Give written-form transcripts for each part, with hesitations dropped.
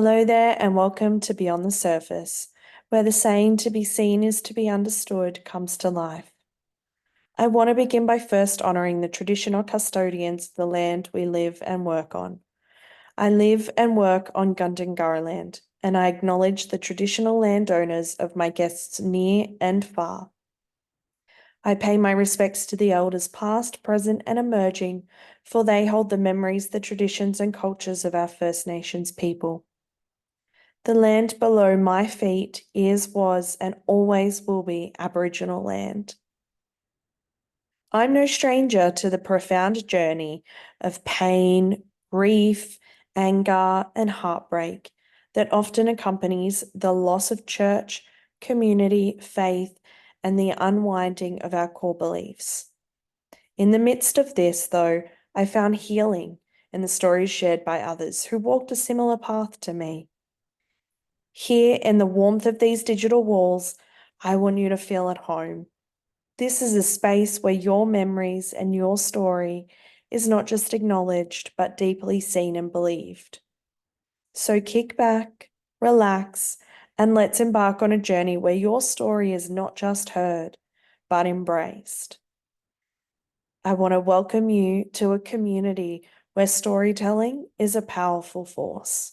Hello there, and welcome to Beyond the Surface, where the saying to be seen is to be understood comes to life. I want to begin by first honouring the traditional custodians of the land we live and work on. I live and work on Gundungurra land, and I acknowledge the traditional landowners of my guests near and far. I pay my respects to the elders past, present, and emerging, for they hold the memories, the traditions, and cultures of our First Nations people. The land below my feet is, was, and always will be Aboriginal land. I'm no stranger to the profound journey of pain, grief, anger, and heartbreak that often accompanies the loss of church, community, faith, and the unwinding of our core beliefs. In the midst of this, though, I found healing in the stories shared by others who walked a similar path to me. Here, in the warmth of these digital walls, I want you to feel at home. This is a space where your memories and your story is not just acknowledged, but deeply seen and believed. So kick back, relax, and let's embark on a journey where your story is not just heard, but embraced. I want to welcome you to a community where storytelling is a powerful force.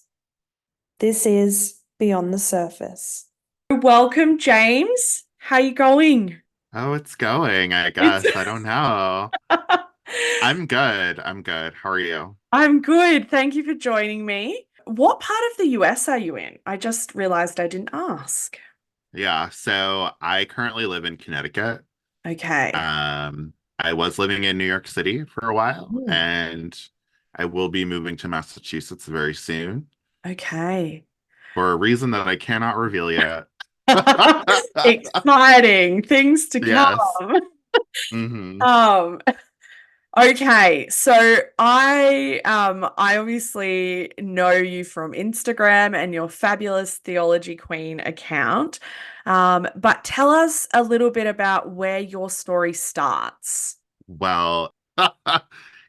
This is Beyond the Surface. Welcome, James. How you going? Oh, it's going, I It's guess. I don't know. I'm good. I'm good. How are you? I'm good. Thank you for joining me. What part of the US are you in? I just realized I didn't ask. Yeah, so I currently live in Connecticut. Okay. I was living in New York City for a while, Mm, and I will be moving to Massachusetts very soon okay. for a reason that I cannot reveal yet. Exciting things to Yes. come. Hmm. Um, Okay, so I obviously know you from Instagram and your fabulous Theology Queen account. But tell us a little bit about where your story starts. Well,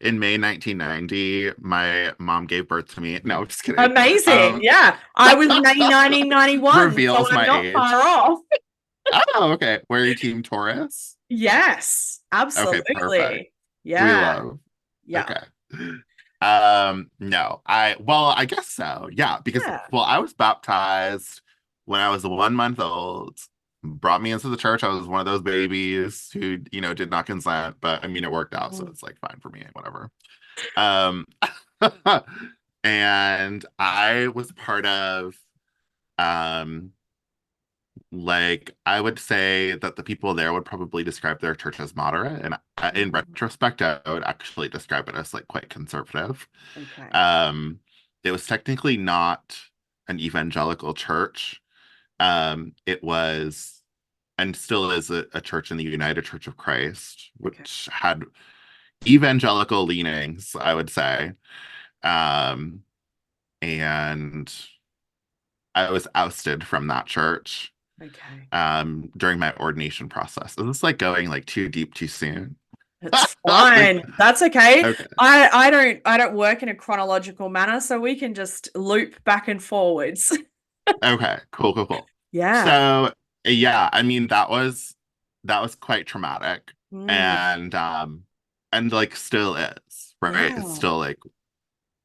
in May 1990, my mom gave birth to me. No, just kidding. Amazing. Um, Yeah. I was 1991, so reveals I'm my not age. far off. Oh, okay. Were you team Taurus? Yes, Okay, perfect. absolutely. We Yeah. love. Yeah. Okay. No, I guess so. Yeah, because Yeah. I was baptized when I was 1 month old. Brought me into the church. I was one of those babies who, did not consent, but I mean it worked out, so Mm. it's like fine for me, whatever. Um and I was part of um I would say that the people there would probably describe their church as moderate, and in Mm. retrospect, I would actually describe it as like quite conservative. Okay. Um, it was technically not an evangelical church. It was and still is a church in the United Church of Christ, Okay. which had evangelical leanings, I would say. Um, and I was ousted from that church Okay. during my ordination process. Is this like going like too deep too soon? It's fine. That's okay. Okay. I don't work in a chronological manner, so we can just loop back and forwards. Okay. Cool, cool, cool. Yeah. So yeah, I mean that was quite traumatic Mm, and like still is, right? It's yeah. still like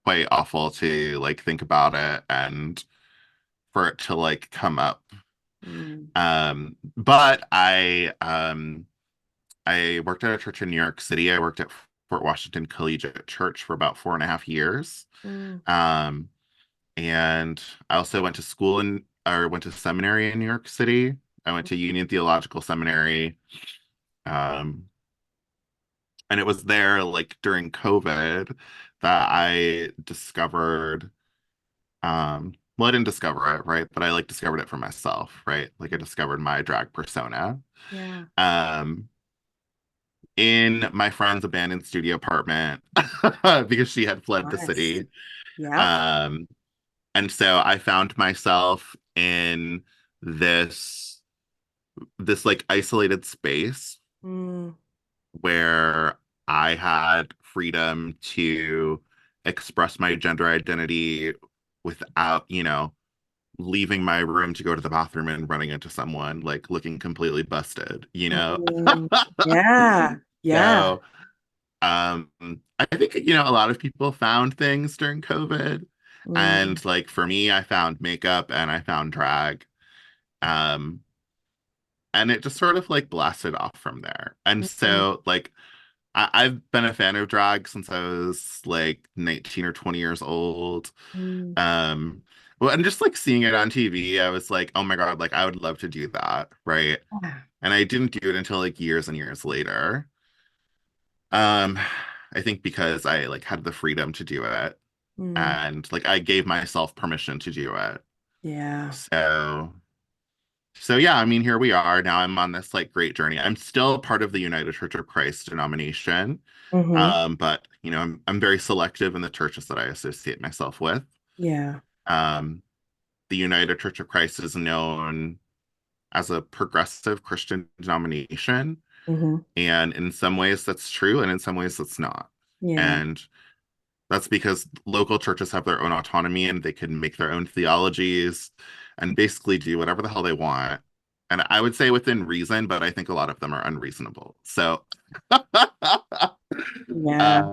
quite awful to like think about it and for it to like come up. Mm, But I worked at a church in New York City. I worked at Fort Washington Collegiate Church for about 4.5 years. mm, Um, and I also went to school or went to seminary in New York City. I went to Union Theological Seminary. Um, and it was there like during COVID that I discovered, well, I didn't discover it, right? But I like discovered it for myself, right? Like I discovered my drag persona. yeah. Um, in my friend's abandoned studio apartment because she had fled the Nice. city. Yep. Um, and so I found myself in this like isolated space Mm, where I had freedom to express my gender identity without, leaving my room to go to the bathroom and running into someone, like looking completely busted, you know? Mm, yeah. Yeah. So, um, I think, a lot of people found things during COVID. Mm, And like for me, I found makeup and I found drag. Um, and it just sort of like blasted off from there. And mm, so like I've been a fan of drag since I was like 19 or 20 years old. mm. Um, well, and just like seeing it on TV, I was like, oh my God, like I would love to do that, right? Yeah. And I didn't do it until like years and years later. Um, I think because I like had the freedom to do it Mm, and like I gave myself permission to do it. yeah. So yeah, I mean, here we are. Now I'm on this like great journey. I'm still part of the United Church of Christ denomination. Hmm. But I'm very selective in the churches that I associate myself with. Yeah. Um, the United Church of Christ is known as a progressive Christian denomination, Hmm. and in some ways that's true, and in some ways that's not. Yeah. And that's because local churches have their own autonomy and they can make their own theologies and basically do whatever the hell they want. And I would say within reason, but I think a lot of them are unreasonable. So, Yeah.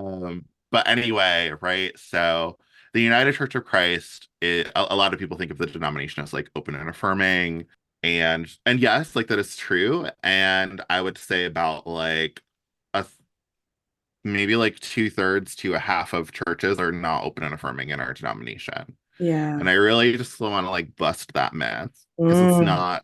but anyway, right? So, the United Church of Christ, a lot of people think of the denomination as like open and affirming, and yes, like that is true. And I would say about like a maybe like two-thirds to a half of churches are not open and affirming in our denomination. Yeah. And I really just want to like bust that myth because Mm.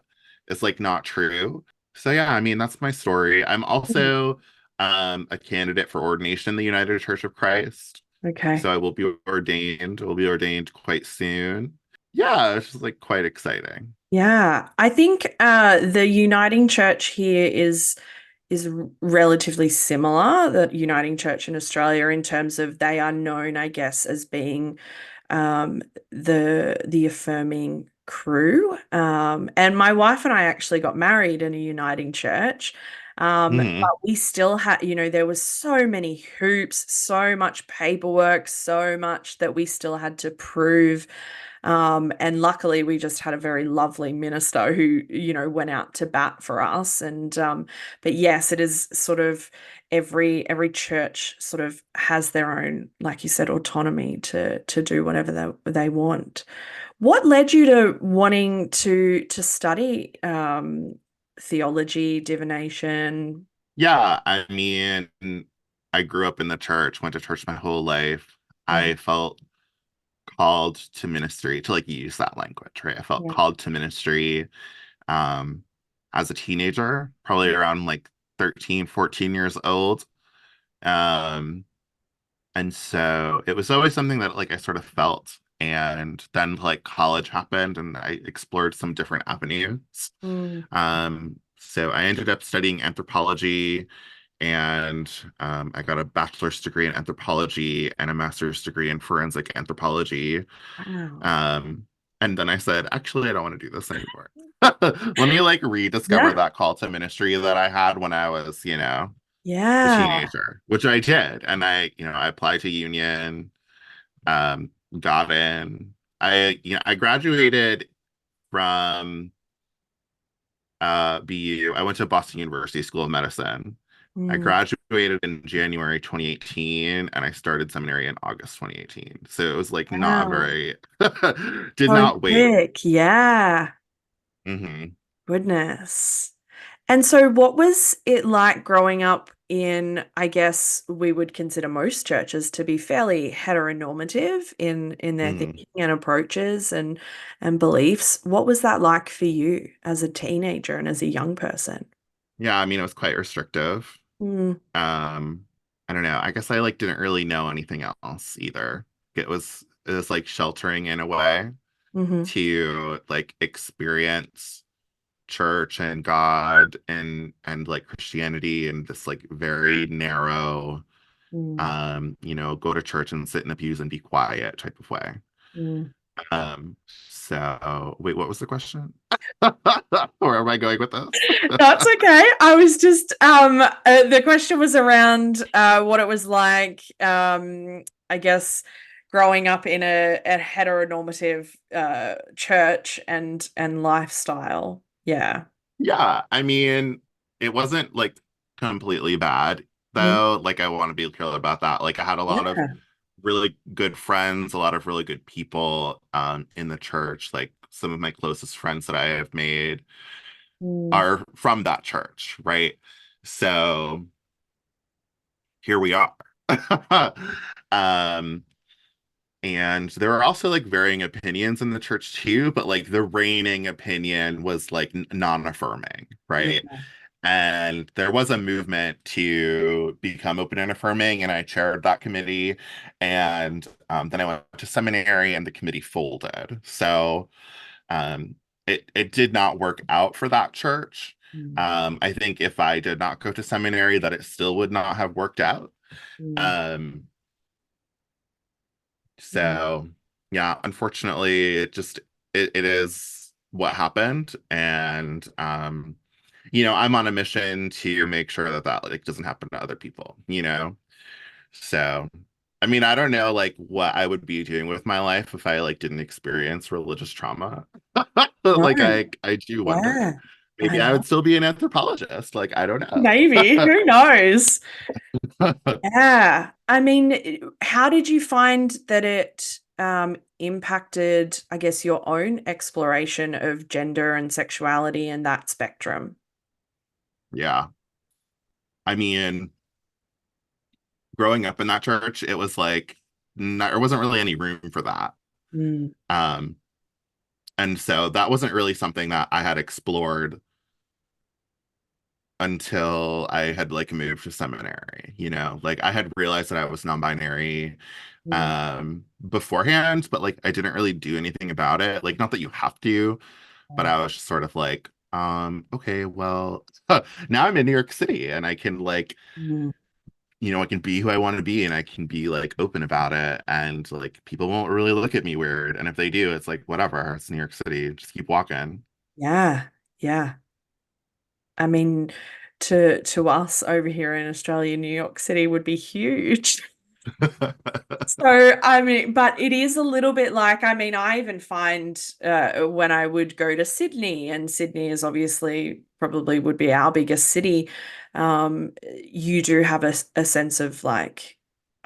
it's like not true. So yeah, I mean, that's my story. I'm also a candidate for ordination in the United Church of Christ. Okay. So I will be ordained quite soon. Yeah, it's just like quite exciting. Yeah. I think the uniting church here is relatively similar, the uniting church in Australia, in terms of they are known, I guess, as being um, the affirming crew. And my wife and I actually got married in a uniting church. Hmm. But we still had, there was so many hoops, so much paperwork, so much that we still had to prove. And luckily, we just had a very lovely minister who, went out to bat for us. But yes, it is sort of every church sort of has their own, like you said, autonomy to do whatever they want. What led you to wanting to study theology, divination? Yeah, I mean, I grew up in the church, went to church my whole life. Mm, I felt called to ministry, to like use that language, right? I felt yeah. called to ministry um as a teenager, probably around like 13, 14 years old. Um and so it was always something that like I sort of felt. And then like college happened and I explored some different avenues. Mm, So I ended up studying anthropology and I got a bachelor's degree in anthropology and a master's degree in forensic anthropology. wow. Um, and then I said, actually, I don't want to do this anymore. Let me like rediscover Yeah. that call to ministry that I had when I was, a Yeah. teenager, which I did. And I applied to Union, got in. I graduated from BU. I went to Boston University School of Medicine. I Mm, graduated in January 2018 and I started seminary in August 2018. So it was like not wow. very, did So not wait. quick. Yeah. Hmm. Goodness. And so, what was it like growing up in, I guess we would consider most churches to be fairly heteronormative in their Hmm. thinking and approaches and beliefs? What was that like for you as a teenager and as a young person? Yeah, I mean, it was quite restrictive. Mm, Um, I don't know. I guess I like didn't really know anything else either. It was like sheltering in a way hmm. to like experience church and God and like Christianity in this like very narrow Mm, go to church and sit in the pews and be quiet type of way. mm. So wait, what was the question? Where am I going with this? That's okay. I was just the question was around what it was like, I guess, growing up in a heteronormative church and lifestyle. Yeah. Yeah, I mean, it wasn't like completely bad Mm. though. Like I want to be clear about that. Like I had a lot of Yeah. really good friends, a lot of really good people in the church. Like some of my closest friends that I have made Mm. are from that church, right? So here we are. Um, and there are also like varying opinions in the church too, but like the reigning opinion was like non-affirming, right? Yeah. And there was a movement to become open and affirming, and I chaired that committee. And then I went to seminary, and the committee folded. So um, it did not work out for that church. Mm. I think if I did not go to seminary, that it still would not have worked out. Mm. Um, Mm. so yeah, unfortunately, it is what happened, and I'm on a mission to make sure that that like doesn't happen to other people, you know? So, I mean, I don't know like what I would be doing with my life if I like didn't experience religious trauma. Like Right. I do wonder. Yeah. I Maybe I would still be an anthropologist. Like I don't know. Maybe. Who knows? Yeah. I mean, how did you find that it impacted, I guess, your own exploration of gender and sexuality and that spectrum? Yeah. I mean, growing up in that church, it was like there wasn't really any room for that. Mm. Um, and so that wasn't really something that I had explored until I had like moved to seminary, you know? Like I had realized that I was non-binary Mm. beforehand, but like I didn't really do anything about it. Like not that you have to, but I was just sort of like, okay, well, now I'm in New York City and I can like, Mm. I can be who I want to be and I can be like open about it and like people won't really look at me weird. And if they do, it's like whatever, it's New York City, just keep walking. Yeah. Yeah. I mean, to us over here in Australia, New York City would be huge. So, I mean, but it is a little bit like, I mean, I even find when I would go to Sydney, and Sydney is obviously probably would be our biggest city, you do have a sense of like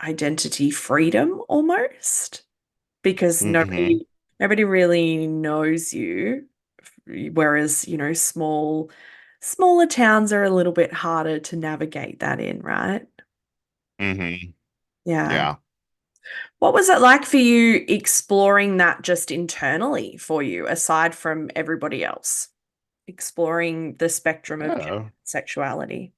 identity freedom almost because Hmm. nobody really knows you. Whereas, smaller towns are a little bit harder to navigate that in, right? Hmm. Yeah. Yeah. What was it like for you exploring that just internally for you, aside from everybody else, exploring the spectrum of gender Oh. and sexuality?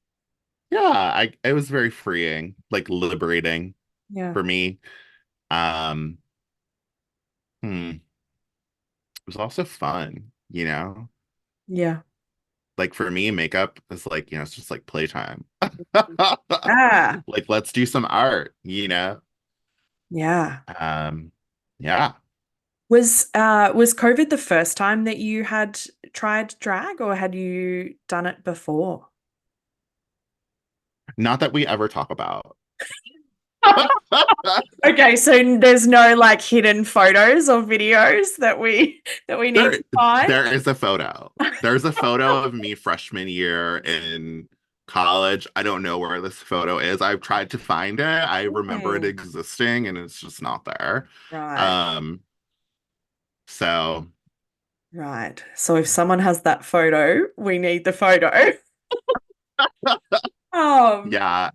Yeah, it was very freeing, like liberating Yeah. for me. Um, it was also fun, you know? Yeah. Like for me, makeup is like, it's just like playtime. Ah, Like let's do some art, you know? yeah. Um, yeah. Was COVID the first time that you had tried drag, or had you done it before? Not that we ever talk about. Okay, so there's no like hidden photos or videos that we need There to find. there is a photo. There's a photo of me freshman year in college. I don't know where this photo is. I've tried to find it. I remember it Hmm. existing and it's just not there. Right, Um, so right. So if someone has that photo, we need the photo. Um, yeah,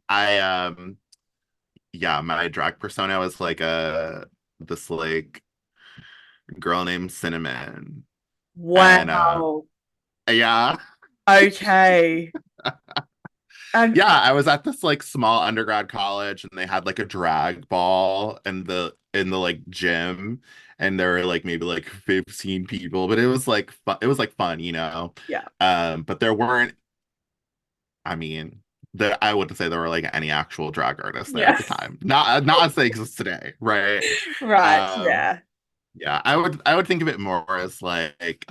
yeah, my drag persona was like a this like girl named Cinnamon. And wow. yeah. Okay. And Yeah, I was at this like small undergrad college and they had like a drag ball in the like gym and there were like maybe like 15 people, but it was like fun, it was like fun, you know. yeah, But there weren't, I mean, I wouldn't say there were like any actual drag artists there at yeah. the time. Not as they exist today, right? Right, Um, yeah. yeah, I would think of it more as like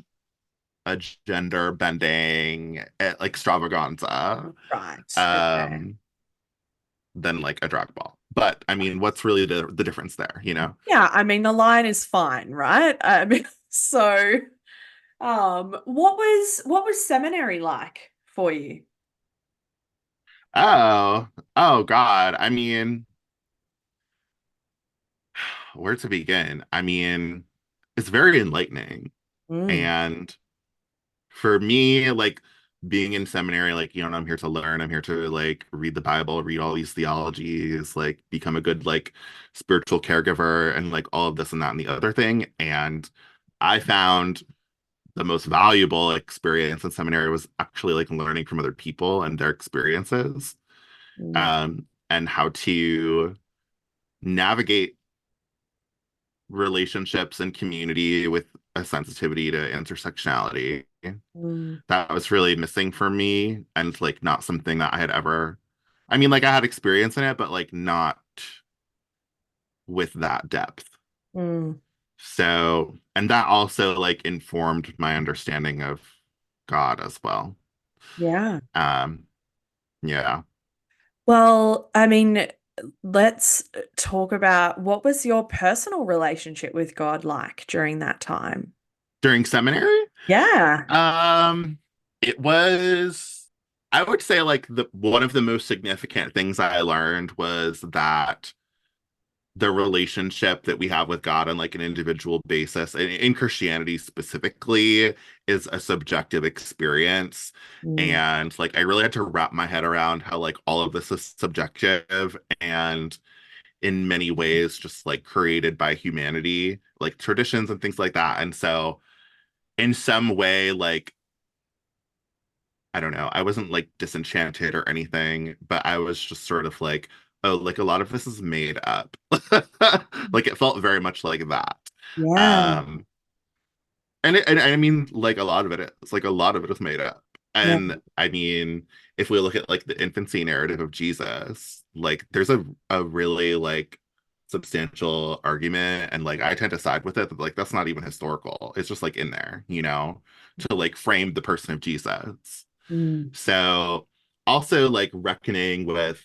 a gender bending like extravaganza Right. Okay. um than like a drag ball. But I mean, what's really the difference there, you know? Yeah, I mean the line is fine, right? I mean, so what was seminary like for you? Oh, oh God. I mean, where to begin? I mean, it's very enlightening. Mm, And for me, like being in seminary, like, I'm here to learn. I'm here to like read the Bible, read all these theologies, like become a good like spiritual caregiver and like all of this and that and the other thing. And I found the most valuable experience in seminary was actually like learning from other people and their experiences, mm, and how to navigate relationships and community with a sensitivity to intersectionality. mm, That was really missing for me, and like not something that I had ever, I mean, like I had experience in it, but like not with that depth. mm. So, and that also like informed my understanding of God as well. Yeah. Um, yeah. Well, I mean, let's talk about what was your personal relationship with God like during that time? During seminary, Yeah. um, it was, I would say like the one of the most significant things I learned was that the relationship that we have with God on like an individual basis, and in Christianity specifically, is a subjective experience. Mm, And like I really had to wrap my head around how like all of this is subjective and in many ways just like created by humanity, like traditions and things like that. And so in some way, like I don't know, I wasn't like disenchanted or anything, but I was just sort of like, oh, like a lot of this is made up. Like it felt very much like that. yeah. Um, and I mean, like a lot of it is like a lot of it is made up. Yeah. And I mean, if we look at like the infancy narrative of Jesus, like there's a really like substantial argument, and like I tend to side with it that like that's not even historical. It's just like in there, to like frame the person of Jesus. Mm. So also like reckoning with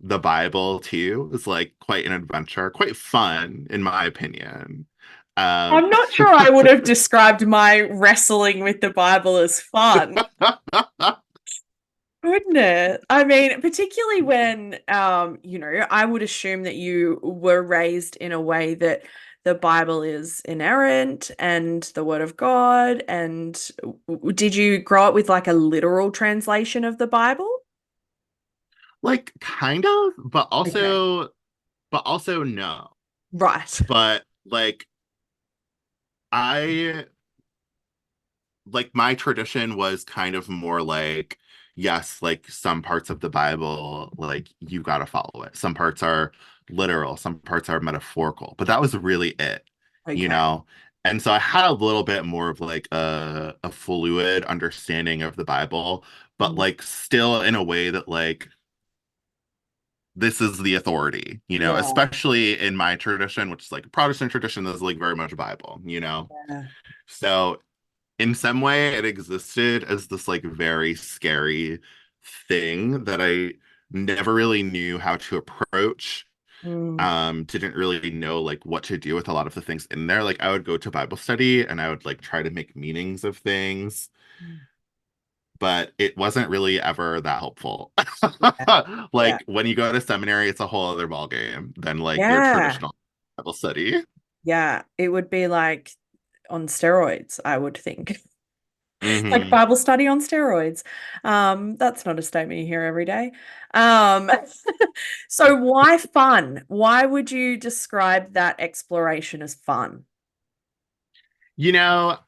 the Bible too is like quite an adventure, quite fun in my opinion. Um I'm not sure I would have described my wrestling with the Bible as fun. Goodness. I mean, particularly when, I would assume that you were raised in a way that the Bible is inerrant and the Word of God. And did you grow up with like a literal translation of the Bible? like kind of, Okay. but also no. Right. But like I like my tradition was kind of more like, yes, like some parts of the Bible, like you got to follow it. Some parts are literal, some parts are metaphorical, but that was really it, you Okay. know? And so I had a little bit more of like a fluid understanding of the Bible, but Mm. like still in a way that like this is the authority, Yeah. especially in my tradition, which is like a Protestant tradition that's like very much Bible. Yeah. So in some way it existed as this like very scary thing that I never really knew how to approach. Mm. Didn't really know like what to do with a lot of the things in there. Like I would go to Bible study and I would like try to make meanings of things, Mm. but it wasn't really ever that helpful. Yeah. Yeah. Like when you go to seminary, it's a whole other ball game than like your Yeah. traditional Bible study. Yeah. It would be like on steroids, I would think. Like Hmm. Bible study on steroids. That's not a statement you hear every day. Um, so why fun? Why would you describe that exploration as fun? You know,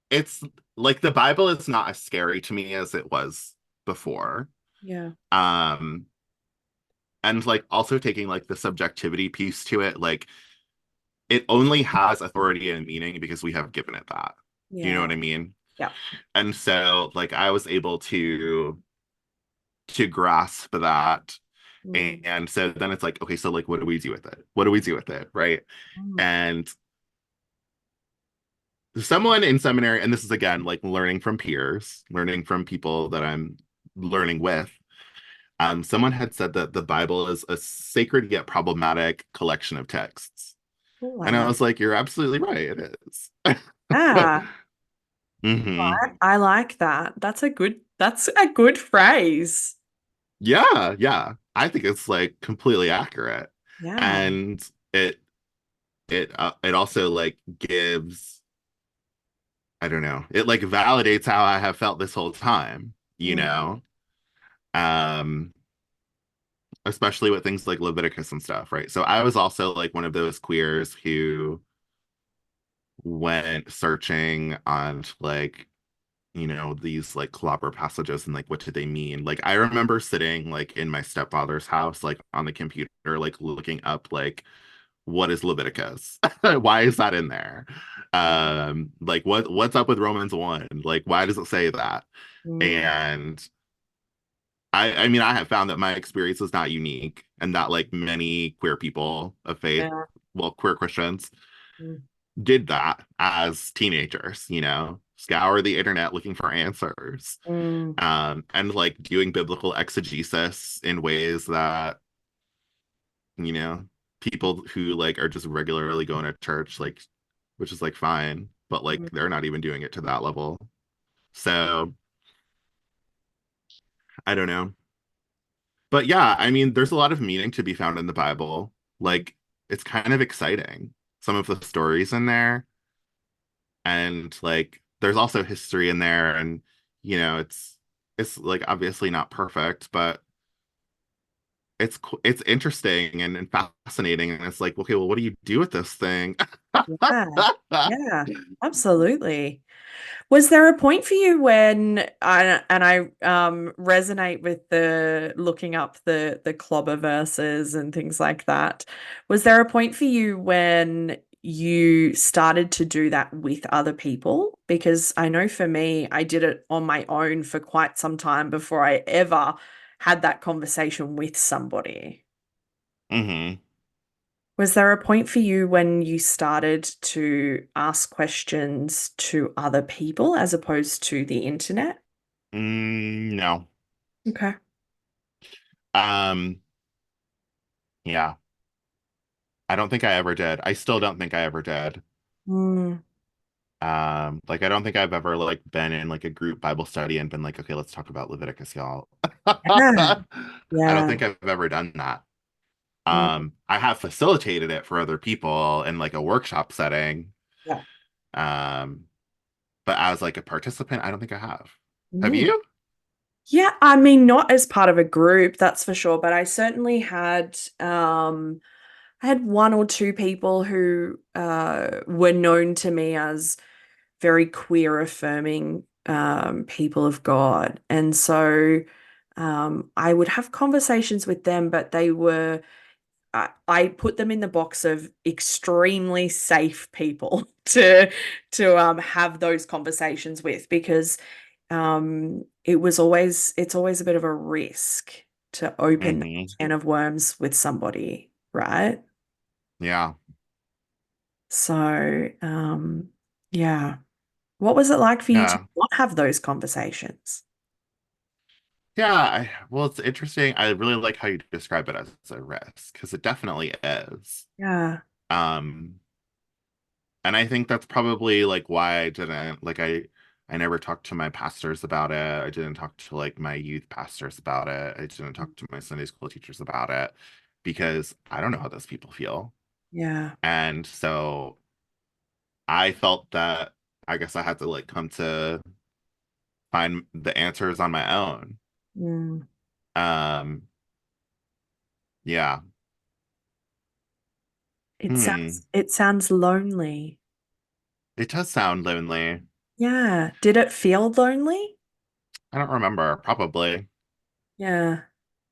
it's like the Bible is not as scary to me as it was before. Yeah. Um, and like also taking like the subjectivity piece to it, like it only has authority and meaning because we have given it that. Do you know Yeah. what I mean? Yeah. And so like I was able to grasp that. Mm. And so then it's like, okay, so like what do we do with it? What do we do with it? Right. Mm. And someone in seminary, and this is again like learning from peers, learning from people that I'm learning with, Someone had said that the Bible is a sacred yet problematic collection of texts. Oh, I And I like was like, you're absolutely right, it is. that. hmm I like that. That's a good phrase. Yeah, yeah. I think it's like completely accurate. Yeah. And it also like gives, I don't know, it like validates how I have felt this whole time, you Mm, know? Um, Especially with things like Leviticus and stuff, right? So I was also like one of those queers who went searching on like, these like clobber passages and like what did they mean? Like I remember sitting like in my stepfather's house, like on the computer, like looking up like what is Leviticus? Why is that in there? Like what's up with Romans 1? Like why does it say that? mm, And I mean, I have found that my experience is not unique and that like many queer people of faith, yeah. well, queer Christians Mm, did that as teenagers, scour the internet looking for answers, mm, and like doing biblical exegesis in ways that, you know, people who like are just regularly going to church, like, which is like fine, but like mm, they're not even doing it to that level. So I don't know. But yeah, I mean, there's a lot of meaning to be found in the Bible. mm. Like, it's kind of exciting. Some of the stories in there, and like, there's also history in there, and it's like obviously not perfect, but it's interesting and fascinating. And it's like, okay, well, what do you do with this thing? Yeah. Yeah. Absolutely. Was there a point for you when I resonate with the looking up the clobber verses and things like that. Was there a point for you when you started to do that with other people? Because I know for me, I did it on my own for quite some time before I ever had that conversation with somebody. hmm Was there a point for you when you started to ask questions to other people as opposed to the internet? No. Okay. Um, yeah, I don't think I ever did. I still don't think I ever did. Mm, Like I don't think I've ever like been in like a group Bible study and been like, okay, let's talk about Leviticus, y'all. yeah. I don't Yeah. think I've ever done that. Mm, I have facilitated it for other people in like a workshop setting. yeah. Um, but as like a participant, I don't think I have. Have Mm. you? Yeah, I mean, not as part of a group, that's for sure, but I certainly I had one or two people who were known to me as very queer affirming people of God. And so I would have conversations with them, but I put them in the box of extremely safe people to have those conversations with because it's always a bit of a risk to open that hmm can of worms with somebody, right? Yeah. So yeah. What was it like for you to Yeah. not have those conversations? Yeah. Well, it's interesting. I really like how you describe it as a risk because it definitely is. Yeah. Um, And I think that's probably like why I didn't like I never talked to my pastors about it. I didn't talk to like my youth pastors about it. I didn't talk to my Sunday school teachers about it because I don't know how those people feel. Yeah. And so I felt that I guess I had to like come to find the answers on my own. Mm. Um yeah. Hmm. It sounds lonely. It does sound lonely. Yeah. Did it feel lonely? I don't remember, probably. Yeah.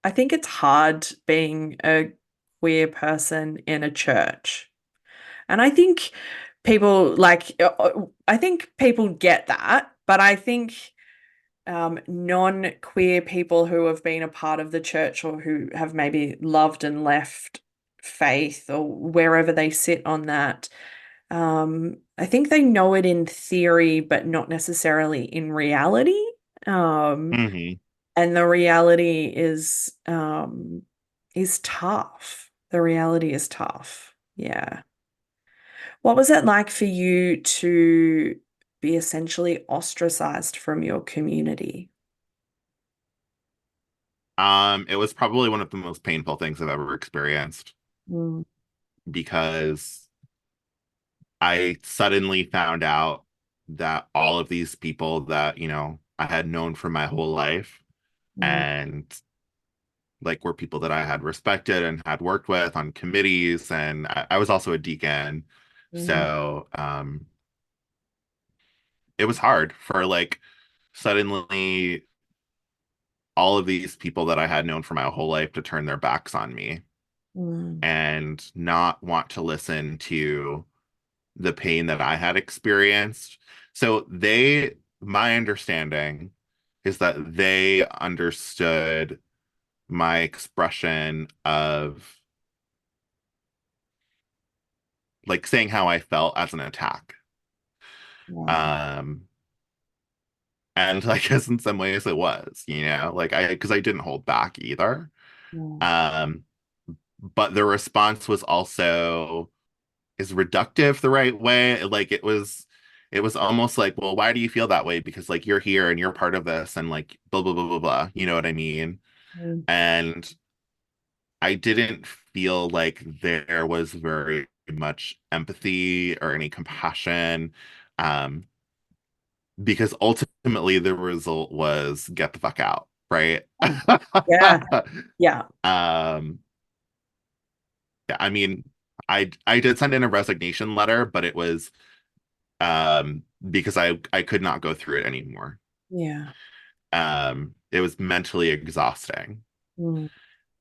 I think it's hard being a queer person in a church. And I think I think people get that, but I think non-queer people who have been a part of the church or who have maybe loved and left faith or wherever they sit on that, I think they know it in theory, but not necessarily in reality. Um, hmm And the reality is tough. The reality is tough. Yeah. What was it like for you to be essentially ostracized from your community? It was probably one of the most painful things I've ever experienced Mm, because I suddenly found out that all of these people that, I had known for my whole life mm, and like were people that I had respected and had worked with on committees, and I was also a deacon. mm, So it was hard for like suddenly all of these people that I had known for my whole life to turn their backs on me mm, and not want to listen to the pain that I had experienced. So my understanding is that they understood my expression of like saying how I felt as an attack. yeah, Um, and I guess in some ways it was, like because I didn't hold back either. yeah, Um, but the response was also is reductive the right way? Like it was almost like, well, why do you feel that way? Because like you're here and you're part of this and like blah blah blah blah blah. You know what I mean? mm, And I didn't feel like there was very much empathy or any compassion. Um, because ultimately the result was get the fuck out, right? yeah, yeah, Um, yeah, I mean, I did send in a resignation letter, but it was because I could not go through it anymore. yeah, It was mentally exhausting. mm,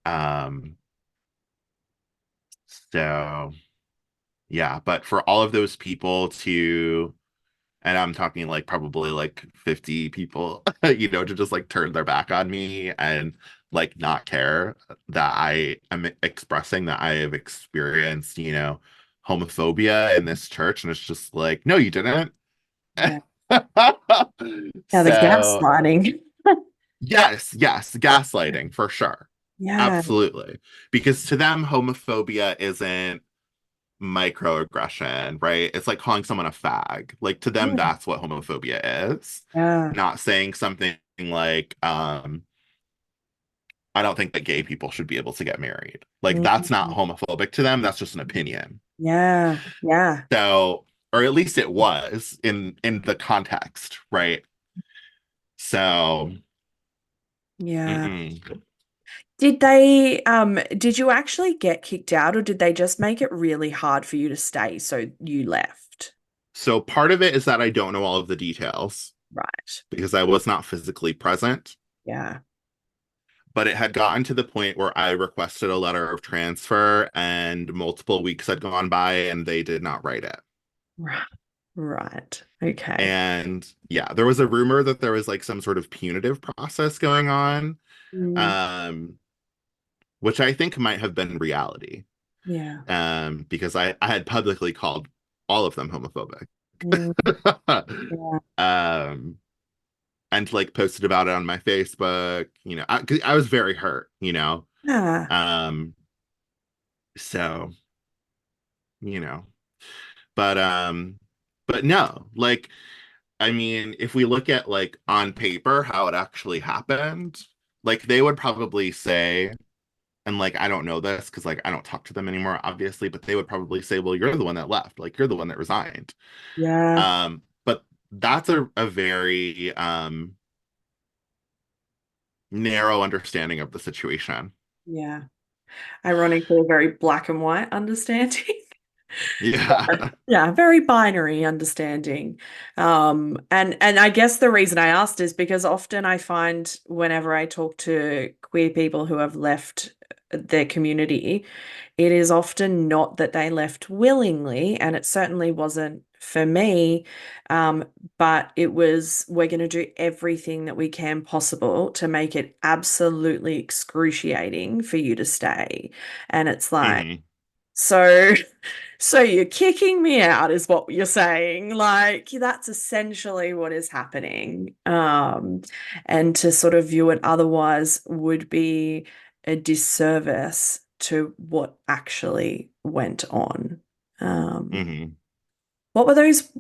Um, so yeah, but for all of those people to, and I'm talking like probably like 50 people, to just like turn their back on me and like not care that I am expressing that I have experienced, homophobia in this church. And it's just like, no, you didn't. yeah. Yeah, the So gaslighting. yes, yes, gaslighting for sure. Yeah, Absolutely. Because to them, homophobia isn't microaggression, right? It's like calling someone a fag. Like to them, yeah, that's what homophobia is. yeah, Not saying something like, I don't think that gay people should be able to get married. Like that's not mm, homophobic to them. That's just an opinion. yeah, yeah, So, or at least it was in the context, right? So, yeah. mm-mm. Did you actually get kicked out or did they just make it really hard for you to stay, so you left? So part of it is that I don't know all of the details Right. because I was not physically present, Yeah. but it had gotten to the point where I requested a letter of transfer and multiple weeks had gone by and they did not write it. Right. Right. Okay. And yeah, there was a rumor that there was like some sort of punitive process going on, Mm, um, which I think might have been reality, yeah. because I had publicly called all of them homophobic. Mm, yeah. um, and like posted about it on my Facebook. 'Cause I was very hurt. Ah, Um, so you know, but no, like I mean, if we look at like on paper how it actually happened, like they would probably say, and like I don't know this because like I don't talk to them anymore, obviously, but they would probably say, well, you're the one that left, like you're the one that resigned. yeah. But that's a very narrow understanding of the situation. Yeah. Ironically, a very black and white understanding. Yeah. Yeah, very binary understanding. And I guess the reason I asked is because often I find whenever I talk to queer people who have left their community, it is often not that they left willingly, and it certainly wasn't for me. Um, but it was, we're going to do everything that we can possible to make it absolutely excruciating for you to stay. And it's like, Hmm. So, so you're kicking me out, is what you're saying. Like, that's essentially what is happening. And to sort of view it otherwise would be a disservice to what actually went on. Um, Hmm. what were those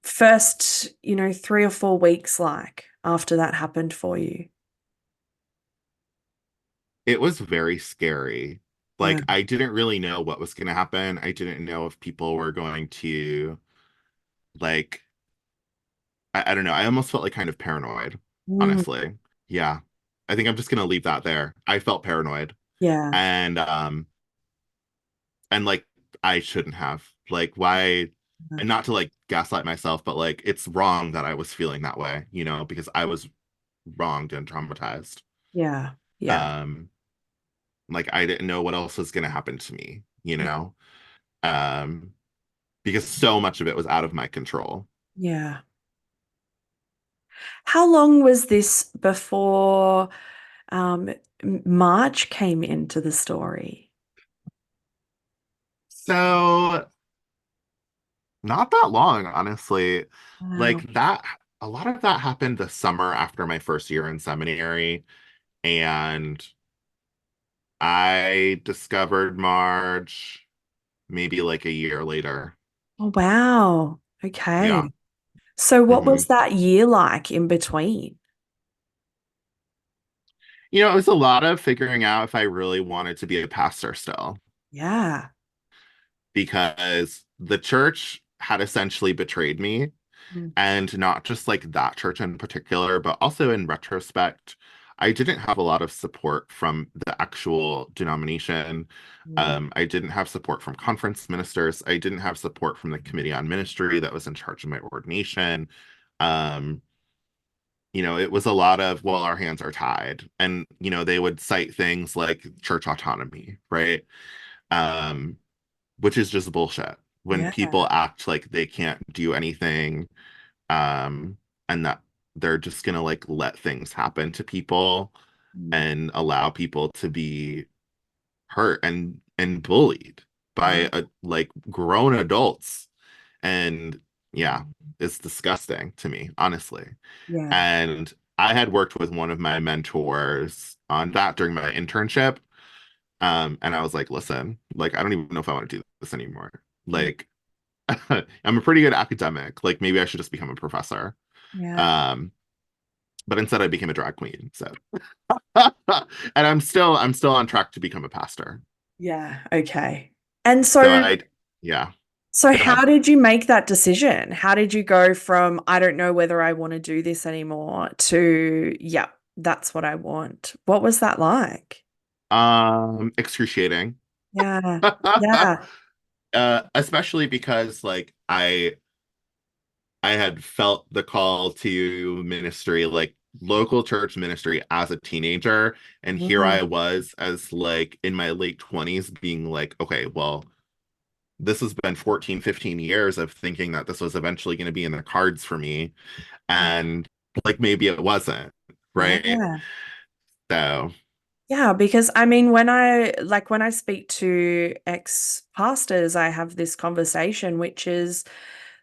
first, 3 or 4 weeks like after that happened for you? It was very scary. Yeah. Like, I didn't really know what was going to happen. I didn't know if people were going to, like, I don't know. I almost felt like kind of paranoid, Mm, honestly. Yeah. I think I'm just going to leave that there. I felt paranoid. yeah. And like, I shouldn't have. Like, why? And not to like gaslight myself, but like, it's wrong that I was feeling that way, because I was wronged and traumatized. Yeah. Yeah. Um, like, I didn't know what else was going to happen to me, um, because so much of it was out of my control. Yeah. How long was this before um, Marge came into the story? So, not that long, honestly. Wow. Like that, a lot of that happened the summer after my first year in seminary. And I discovered Marge maybe like a year later. Oh, wow. Yeah. Okay. So what Hmm. was that year like in between? It was a lot of figuring out if I really wanted to be a pastor still, Yeah. because the church had essentially betrayed me. Mm, And not just like that church in particular, but also in retrospect, I didn't have a lot of support from the actual denomination. mm, I didn't have support from conference ministers. I didn't have support from the committee on ministry that was in charge of my ordination. Um, it was a lot of, well, our hands are tied. And, they would cite things like church autonomy, right? Um, which is just bullshit. When yeah. people act like they can't do anything, um, and that they're just gonna like let things happen to people Mm, and allow people to be hurt and bullied yeah. by like grown adults. And yeah, it's disgusting to me, honestly. Yeah. And I had worked with one of my mentors on that during my internship. And I was like, listen, like, I don't even know if I want to do this anymore. Mm, Like, I'm a pretty good academic. Like, maybe I should just become a professor. yeah. Um, but instead I became a drag queen. So and I'm still on track to become a pastor. Yeah. Okay. And So so yeah, So go how ahead. did you make that decision? How did you go from I don't know whether I want to do this anymore to yeah, that's what I want? What was that like? Excruciating. Yeah. Yeah. Especially because like I had felt the call to ministry, like local church ministry as a teenager, and here Mm, I was as like in my late 20s being like, okay, well, this has been 14, 15 years of thinking that this was eventually going to be in the cards for me. And like maybe it wasn't, right? yeah. So, Yeah, because I mean when I speak to ex-pastors, I have this conversation which is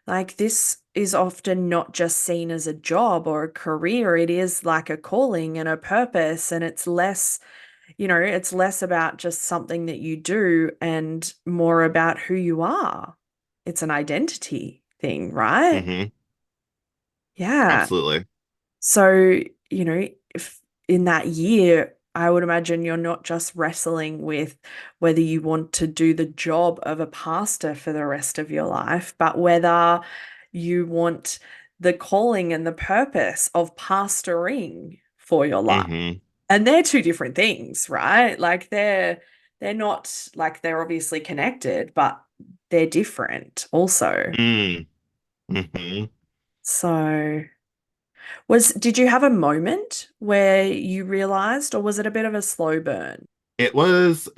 like this is often not just seen as a job or a career, it is like a calling and a purpose, and it's less about just something that you do and more about who you are. It's an identity thing, right? mhm, Yeah. absolutely. So, if in that year, I would imagine you're not just wrestling with whether you want to do the job of a pastor for the rest of your life, but whether you want the calling and the purpose of pastoring for your life. Hmm. And they're two different things, right? Like they're not like they're obviously connected, but they're different also. Mm, hmm. So did you have a moment where you realized, or was it a bit of a slow burn? It was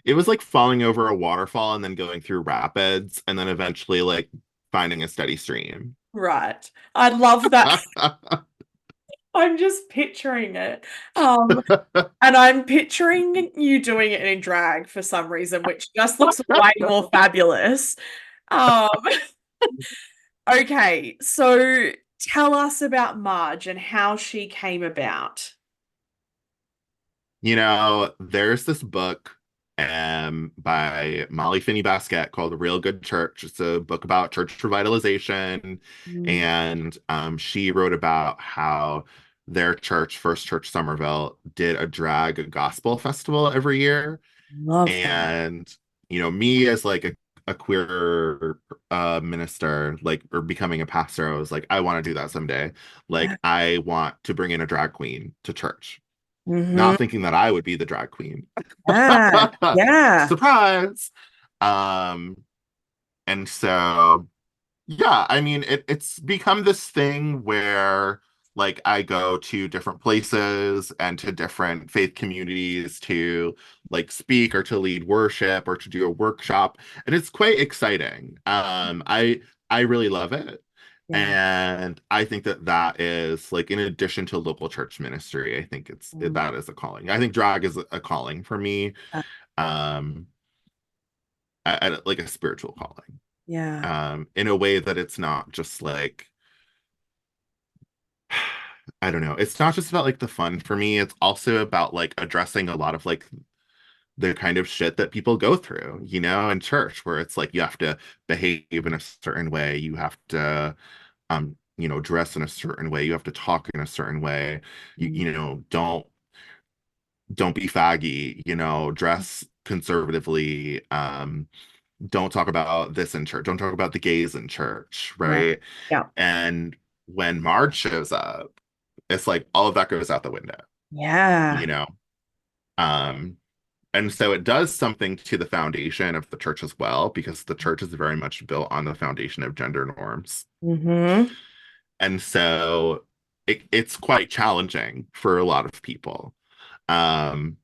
it was like falling over a waterfall and then going through rapids and then eventually like finding a steady stream. Right. I love that. I'm just picturing it. And I'm picturing you doing it in drag for some reason, which just looks way more fabulous. Um, okay, so tell us about Marge and how she came about. There's this book by Molly Finney Basket called The Real Good Church. It's a book about church revitalization. Mm, And she wrote about how their church, First Church Somerville, did a drag gospel festival every year. love that. And, me as like a queer minister, like, or becoming a pastor, I was like, I want to do that someday. Like, I want to bring in a drag queen to church, Mm-hmm. not thinking that I would be the drag queen. Yeah, yeah. Surprise. Um, and so yeah, I mean it's become this thing where like I go to different places and to different faith communities to like speak or to lead worship or to do a workshop, and it's quite exciting. I really love it. Yeah. And I think that that is like, in addition to local church ministry, I think Mm. that is a calling. I think drag is a calling for me, um, like a spiritual calling, Yeah. in a way that it's not just like, I don't know, it's not just about like the fun for me. It's also about like addressing a lot of like the kind of shit that people go through, in church, where it's like you have to behave in a certain way, you have to dress in a certain way, you have to talk in a certain way, Mm. don't be faggy, dress conservatively, don't talk about this in church, don't talk about the gays in church, Yeah. right? Yeah. And when Marge shows up, it's like all of that goes out the window, you Yeah. know? Um, and so it does something to the foundation of the church as well, because the church is very much built on the foundation of gender norms. Mm-hmm. And so it's quite challenging for a lot of people. Um,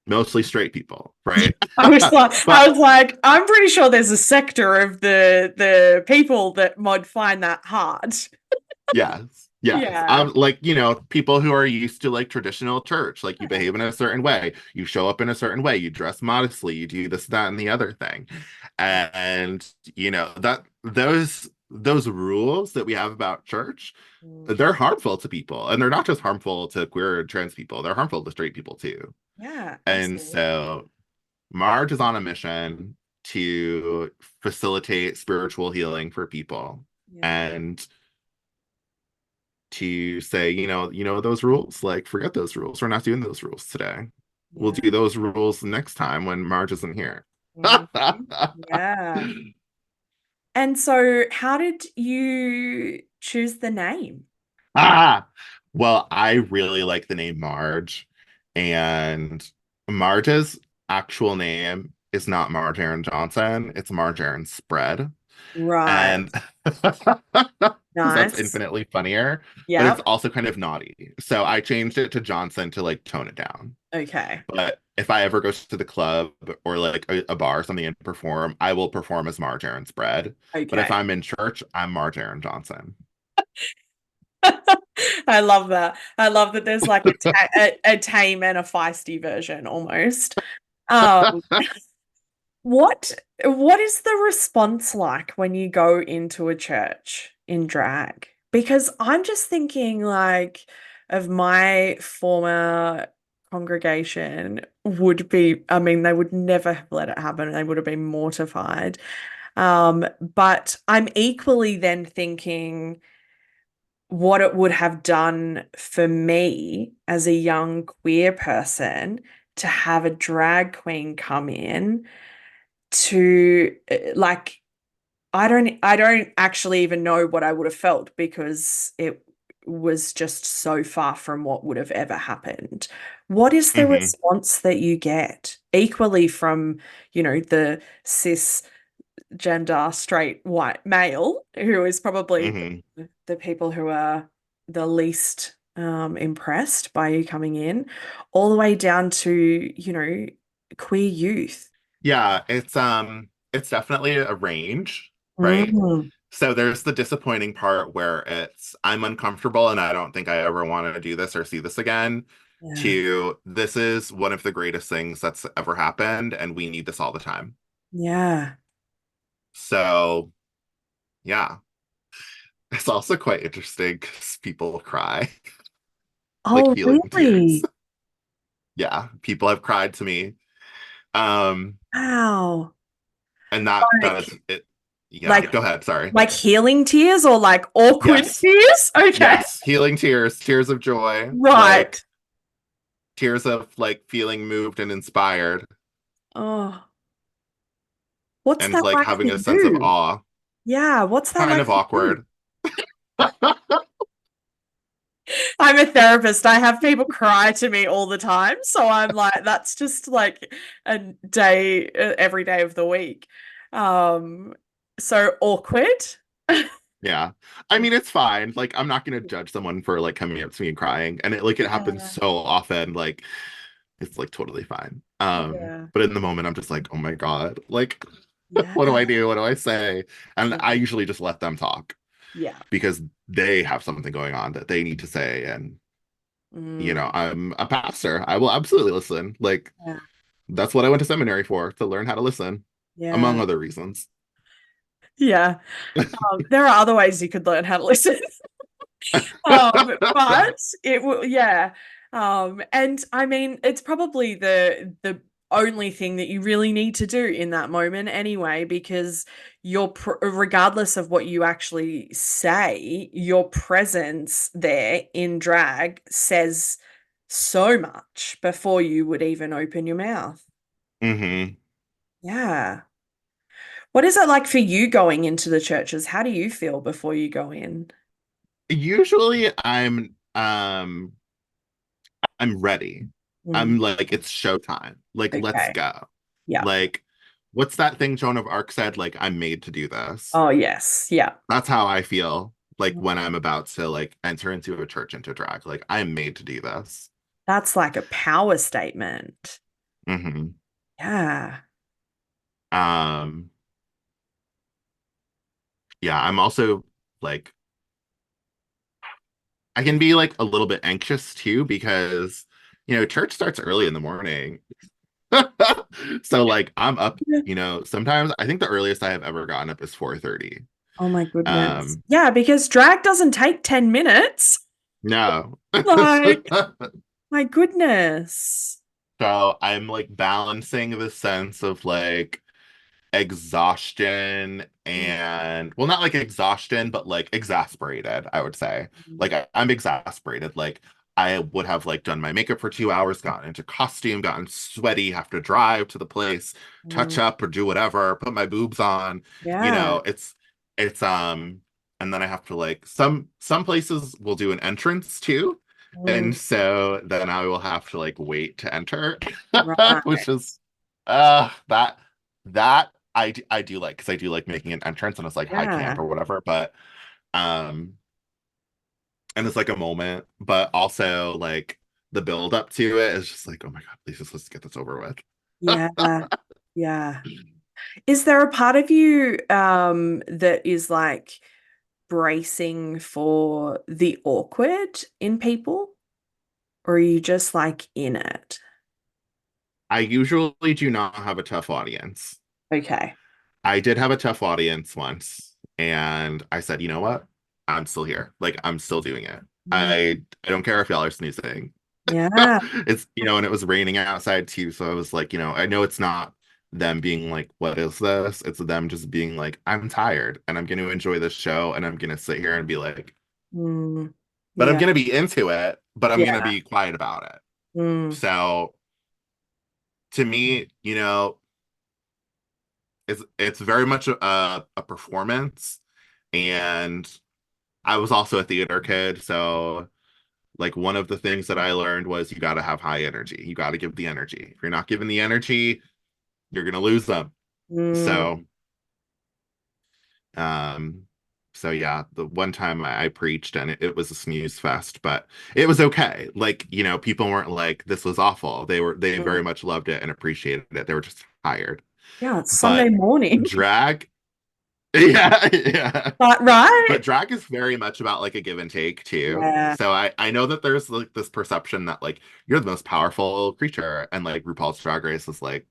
Mostly straight people, right? I But was like, I'm pretty sure there's a sector of the people that might find that hard. yes, yes. Yeah. Like, people who are used to like traditional church, like you behave in a certain way, you show up in a certain way, you dress modestly, you do this, that, and the other thing. And that those rules that we have about church, Mm. they're harmful to people. And they're not just harmful to queer and trans people, they're harmful to straight people too. Yeah, And absolutely. so Marge is on a mission to facilitate spiritual healing for people. Yeah. And to say, those rules, like, forget those rules. We're not doing those rules today. We'll Yeah. do those rules next time when Marge isn't here. Mhm. Yeah. And so, how did you choose the name? Ah, well, I really like the name Marge, and Marge's actual name is not Marge Erin Johnson, it's Marge Erin Spread. Right. And because that's Nice. infinitely funnier, but it's Yep. also kind of naughty. So I changed it to Johnson to like tone it down. Okay. But if I ever go to the club or like a bar or something and perform, I will perform as Marge Erin Spread. But if Okay. I'm in church, I'm Marge Erin Johnson. I love that. I love that there's like a tame and a feisty version almost. Um, what what is the response like when you go into a church in drag? Because I'm just thinking like of my former congregation would be, I mean, they would never have let it happen. They would have been mortified. But I'm equally then thinking what it would have done for me as a young queer person to have a drag queen come in to like I don't actually even know what I would have felt because it was just so far from what would have ever happened. What is the Hmm. response that you get equally from, the cis gender straight white male who is probably Hmm. the people who are the least impressed by you coming in, all the way down to, queer youth. Yeah, it's definitely a range, right? Mm. So there's the disappointing part where it's I'm uncomfortable and I don't think I ever want to do this or see this again, Yeah. to this is one of the greatest things that's ever happened and we need this all the time. Yeah. So yeah, it's also quite interesting because people cry, like Oh, healing tears. really? Yeah, people have cried to me. Um, Wow. and that is Like, it. Yeah, like, go ahead. Sorry. like healing tears or like awkward Yes, tears? Okay. yes, healing tears, tears of joy, like Right. tears of like feeling moved and inspired, Oh, what's and that like like for having a sense of you? awe. Yeah, what's that Kind like of for you? awkward. I'm a therapist. I have people cry to me all the time. So I'm like, that's just like a day, every day of the week. Um, so awkward. Yeah. I mean, it's fine. Like, I'm not gonna judge someone for like coming up to me and crying. And it happens Yeah, so often, like it's like totally fine. yeah, But in the moment I'm just like, oh my God, like yeah, what do I do? What do I say? And I yeah, usually just let them talk yeah. because they have something going on that they need to say. And Mm, I'm a pastor. I will absolutely listen. Like, yeah, that's what I went to seminary for, to learn how to listen, yeah, among other reasons. yeah. There are other ways you could learn how to listen. But it will, yeah. And I mean, it's probably the only thing that you really need to do in that moment anyway, because regardless of what you actually say, your presence there in drag says so much before you would even open your mouth. Hmm. Yeah. What is it like for you going into the churches? How do you feel before you go in? Usually I'm ready. Mm, I'm like, it's showtime. Like, let's okay. go. Yeah. Like, what's that thing Joan of Arc said? Like, I'm made to do this. Oh, yes. Yeah. That's how I feel like when I'm about to like enter into a church into drag. Like, I'm made to do this. That's like a power statement. Hmm. Yeah. Um, yeah, I'm also like I can be like a little bit anxious too because church starts early in the morning. So like I'm up, sometimes I think the earliest I have ever gotten up is 4:30. Oh my goodness. Um, Yeah, because drag doesn't take 10 minutes. no. Like, my goodness. So I'm like balancing the sense of like exhaustion and well not like exhaustion but like exasperated, I would say. Like I'm exasperated. Like I would have like done my makeup for 2 hours, gotten into costume, gotten sweaty, have to drive to the place, touch Mm, up or do whatever, put my boobs on. you yeah. know it's and then I have to like some places will do an entrance too, and Mm, so then I will have to like wait to enter. right. Which is that I do like, because I do like making an entrance and it's like high camp Yeah. or whatever, but um and it's like a moment, but also like the build up to it is just like, oh my God, please just let's get this over with. Yeah. Yeah. Is there a part of you that is like bracing for the awkward in people? Or are you just like in it? I usually do not have a tough audience. Okay. I did have a tough audience once, and I said, you know what? I'm still here. Like I'm still doing it. Mm, I don't care if y'all are snoozing. yeah. It's and it was raining outside too, so I was like, I know it's not them being like, what is this? It's them just being like, I'm tired and I'm going to enjoy this show and I'm going to sit here and be like, Mm, but I'm yeah. going to be into it, but I'm going to Yeah. be quiet about it. Mm, So to me, it's very much a performance. And I was also a theater kid, so like one of the things that I learned was you got to have high energy. You got to give the energy. If you're not giving the energy, you're gonna lose them. mm, So, um, so yeah, the one time I preached and it was a snooze fest, but it was okay. Like, people weren't like this was awful. They mm. very much loved it and appreciated it. They were just tired. Yeah, it's Sunday But morning. drag, Yeah, yeah. But But right? drag is very much about like a give and take too. Yeah, So I know that there's like this perception that like you're the most powerful creature, and like RuPaul's Drag Race is like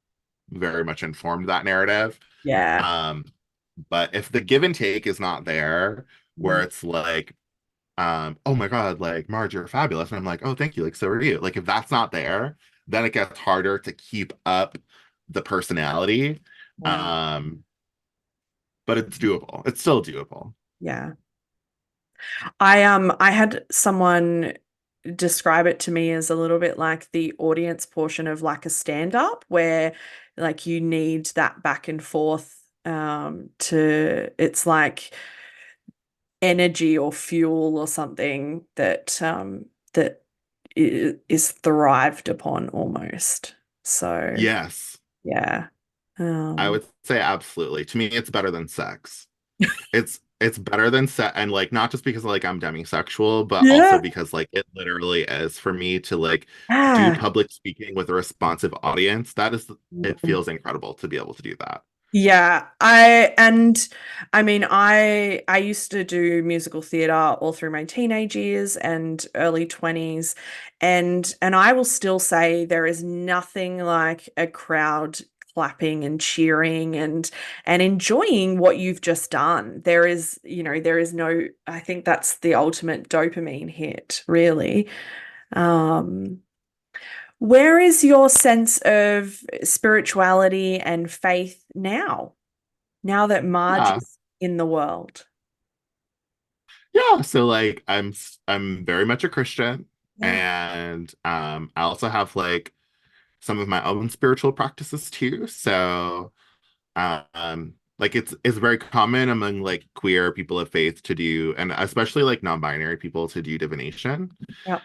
very much informed that narrative. yeah. Um, but if the give and take is not there, where Mm, it's like, oh my God, like Marge, you're fabulous, and I'm like, oh, thank you, like so are you. Like if that's not there, then it gets harder to keep up the personality. yeah, Um, but it's doable. It's still doable. yeah. I had someone describe it to me as a little bit like the audience portion of like a stand-up where like you need that back and forth to it's like energy or fuel or something that that is thrived upon almost. So Yes, yeah. I Um would say absolutely. To me, it's better than sex. It's better than sex, and like not just because like I'm demisexual, but also yeah. because like it literally is for me to like do Ah. public speaking with a responsive audience. That is, it feels incredible to be able to do that. Yeah, I mean I used to do musical theater all through my teenage years and early 20s and I will still say there is nothing like a crowd clapping and cheering and enjoying what you've just done. There is, there is no I think that's the ultimate dopamine hit, really. Um where is your sense of spirituality and faith now? Now that Marge Yeah. is in the world? Yeah, so like I'm very much a Christian, Yeah. and I also have like some of my own spiritual practices too. So like it's very common among like queer people of faith to do, and especially like non-binary people to do divination. Yep.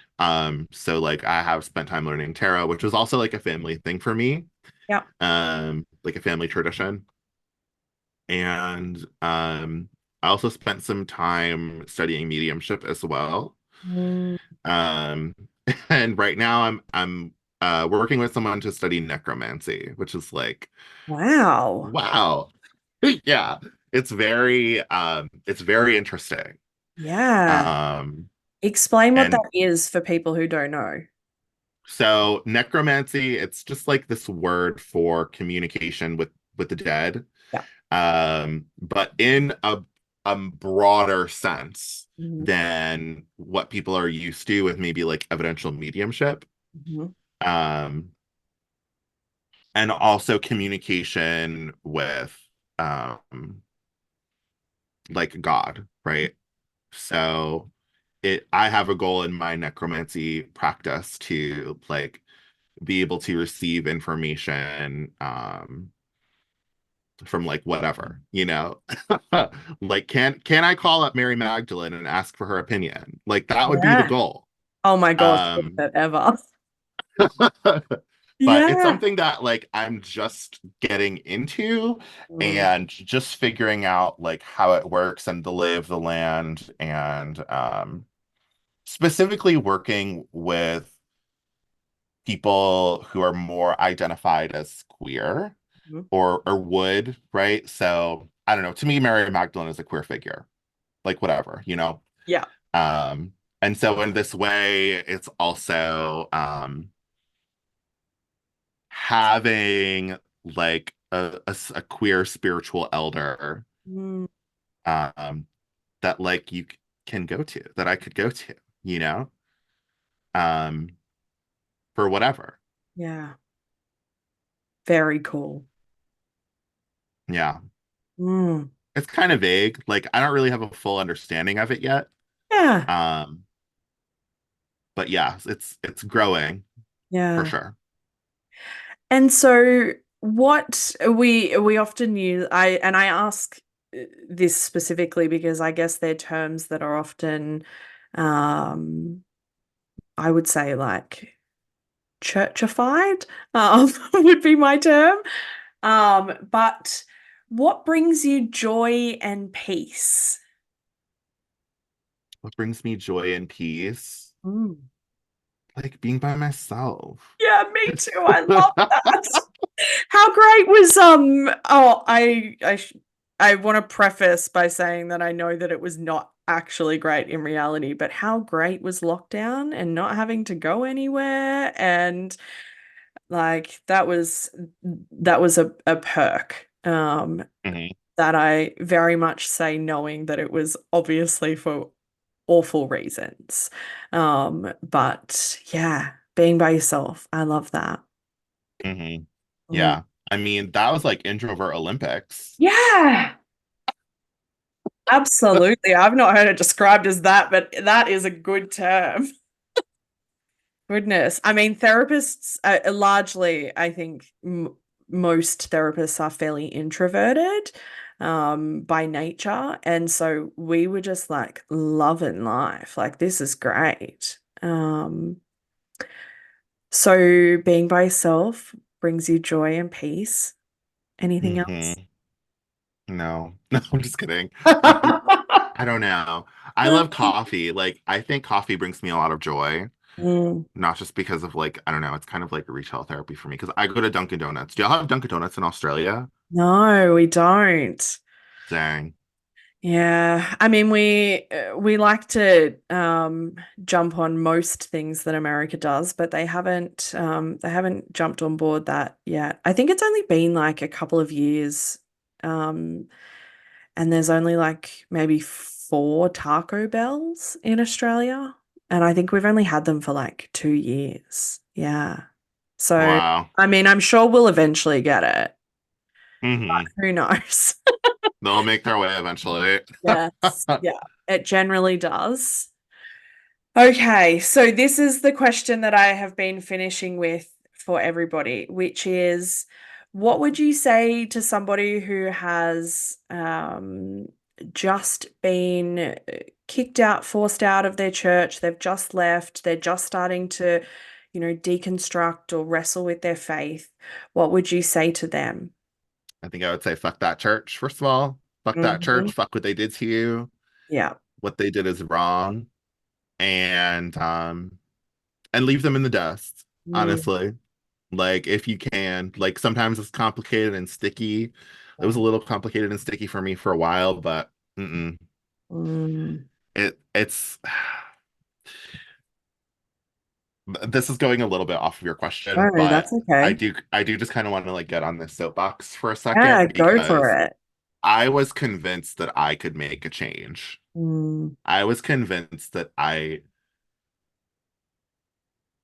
So like I have spent time learning tarot, which was also like a family thing for me, Yep. like a family tradition. And I also spent some time studying mediumship as well. Mm, Um, and right now I'm working with someone to study necromancy, which is like, wow. wow. Yeah, it's very interesting. Yeah. Um, Explain what and that is for people who don't know. so necromancy, it's just like this word for communication with the dead. Yeah. But in a broader sense Mhm. than what people are used to with maybe like evidential mediumship. Mhm. Um, and also communication with like God, right? So I have a goal in my necromancy practice to like be able to receive information from like whatever, you know? Like can I call up Mary Magdalene and ask for her opinion? Like that would be the Yeah. goal. Oh my gosh, Um that ever. but it's Yeah. something that like I'm just getting into Mm, and just figuring out like how it works and the lay of the land, and specifically working with people who are more identified as queer mhm. or would, right? So I don't know. To me, Mary Magdalene is a queer figure, like whatever, you know. Yeah. Um, and so in this way, it's also having like a queer spiritual elder Mm, um, that like you can go to, that I could go to, you know, um, for whatever. yeah. Very cool. Yeah. Mm, It's kind of vague. Like I don't really have a full understanding of it yet. yeah. Um, but yeah, it's growing for Yeah. sure. And so what we often use I ask this specifically because I guess they're terms that are often um I would say like churchified would be my term. But what brings you joy and peace? What brings me joy and peace? Mm. Like being by myself. Yeah, me too. I love that. How great was I want to preface by saying that I know that it was not actually great in reality, but how great was lockdown and not having to go anywhere, and like that was a perk Mhm. that I very much say knowing that it was obviously for awful reasons. But yeah, being by yourself, I love that. Mhm. Mm. Yeah. I mean, that was like introvert Olympics. Yeah, absolutely. I've not heard it described as that, but that is a good term. Goodness. I mean, therapists largely, I think m most therapists are fairly introverted by nature. And so we were just like loving life. Like, this is great. So being by yourself brings you joy and peace. Anything else? Hmm. No, no, I'm just kidding. Um, I don't know. I love coffee. Like, I think coffee brings me a lot of joy, Mm, not just because of like, I don't know, it's kind of like a retail therapy for me because I go to Dunkin' Donuts. Do y'all have Dunkin' Donuts in Australia? no, we don't. Dang. Yeah, I mean we like to jump on most things that America does, but they haven't jumped on board that yet. I think it's only been like a couple of years, um, and there's only like maybe four Taco Bells in Australia, and I think we've only had them for like 2 years. Yeah, so Wow. I mean I'm sure we'll eventually get it. Hmm. Who knows? They'll make their way eventually. Yes, yeah, it generally does. Okay, so this is the question that I have been finishing with for everybody, which is what would you say to somebody who has just been kicked out, forced out of their church, they've just left, they're just starting to, deconstruct or wrestle with their faith. What would you say to them? I think I would say fuck that church, first of all. Fuck that Mhm. church. Fuck what they did to you. Yeah. What they did is wrong. And leave them in the dust, Mm, honestly. Like if you can. Like sometimes it's complicated and sticky. It was yeah. a little complicated and sticky for me for a while, but Mm. it's this is going a little bit off of your question, No, but that's okay. I do just kind of want to like get on this soapbox for a Yeah, second go for because it. I was convinced that I could make a change. Mm, I was convinced that I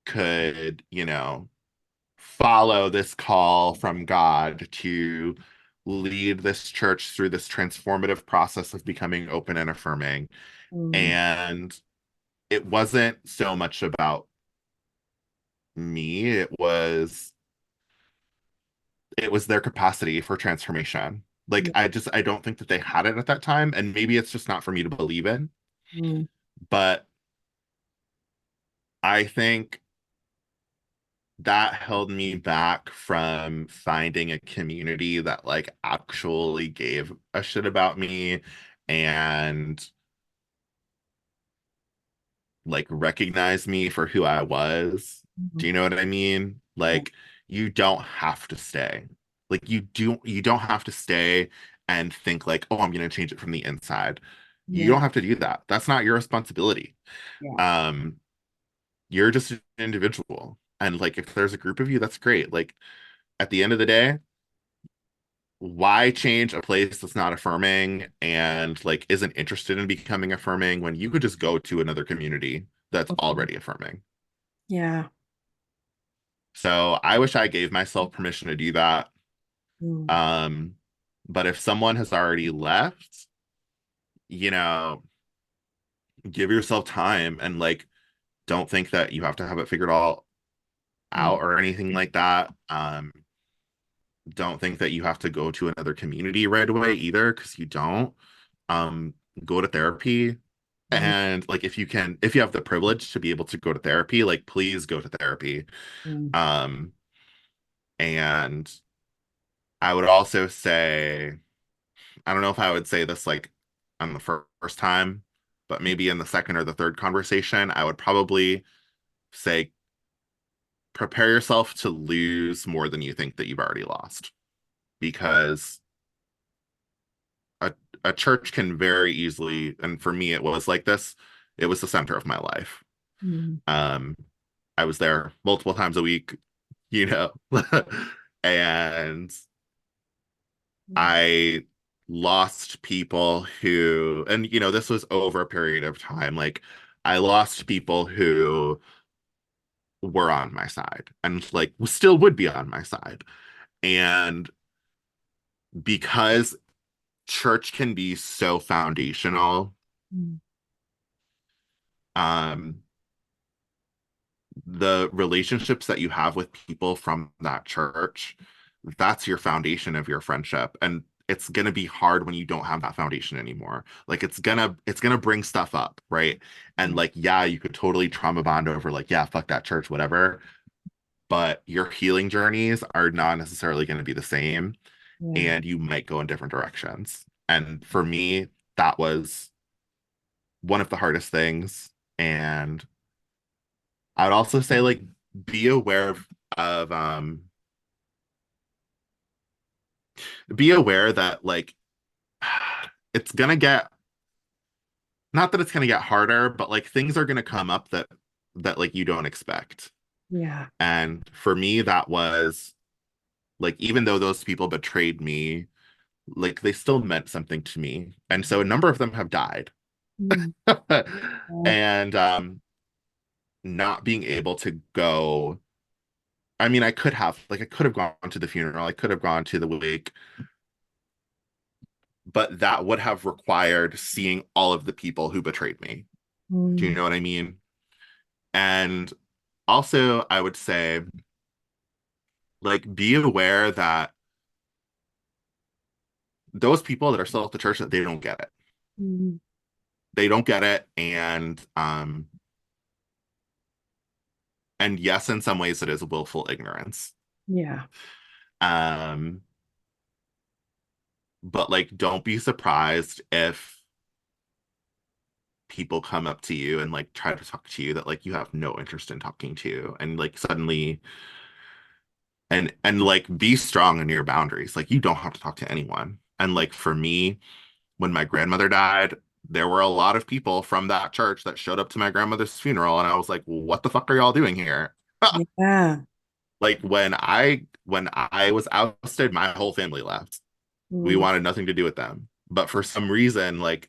could, follow this call from God to lead this church through this transformative process of becoming open and affirming. mm, And it wasn't so much about me, it was their capacity for transformation. Like yeah, I don't think that they had it at that time, and maybe it's just not for me to believe in, mm, but I think that held me back from finding a community that like actually gave a shit about me and like recognized me for who I was. mm, Do you know what I mean? yeah, Like you don't have to stay. Like you don't have to stay and think like, "Oh, I'm going to change it from the inside." You yeah, don't have to do that. That's not your responsibility. yeah. Um you're just an individual. And like if there's a group of you, that's great. Like at the end of the day, why change a place that's not affirming and like isn't interested in becoming affirming when you could just go to another community that's Mhm. already affirming? Yeah. So I wish I gave myself permission to do that. Mm, Um, but if someone has already left, you know, give yourself time and like don't think that you have to have it figured all mm, out or anything like that. Don't think that you have to go to another community right away either, because you don't. Um, Go to therapy. mm, And like if you have the privilege to be able to go to therapy, like please go to therapy. mm, Um, and I would also say, I don't know if I would say this like on the first time, but maybe in the second or the third conversation, I would probably say prepare yourself to lose more than you think that you've already lost. Because a church can very easily, and for me it was like this, it was the center of my life. Mm. Um, I was there multiple times a week, you know, and I lost people who, and this was over a period of time. Like, I lost people who were on my side and like still would be on my side. And because church can be so foundational, Mm. um, the relationships that you have with people from that church, that's your foundation of your friendship. And it's gonna be hard when you don't have that foundation anymore. Like it's gonna bring stuff up, right? And Yeah. like, yeah, you could totally trauma bond over like, yeah, fuck that church, whatever. But your healing journeys are not necessarily going to be the same, Yeah. and you might go in different directions. And for me, that was one of the hardest things. And I would also say like be aware of be aware that like it's gonna get, not that it's gonna get harder, but like things are gonna come up that like you don't expect. Yeah. And for me, that was like, even though those people betrayed me, like they still meant something to me. And so a number of them have died. Mm. Yeah. And not being able to go, I mean, I could have gone to the funeral, I could have gone to the wake, but that would have required seeing all of the people who betrayed me. Do you Mm. know what I mean? And also, I would say, like, be aware that those people that are still at the church, that they don't get it. Mm. They don't get it. And yes, in some ways it is willful ignorance. Yeah. Um, but like don't be surprised if people come up to you and like try to talk to you that like you have no interest in talking to, and like suddenly, and like be strong in your boundaries. Like you don't have to talk to anyone. And like for me, when my grandmother died, there were a lot of people from that church that showed up to my grandmother's funeral, and I was like, what the fuck are y'all doing here? Yeah. Like when I was ousted, my whole family left. We Mm. wanted nothing to do with them. But for some reason, like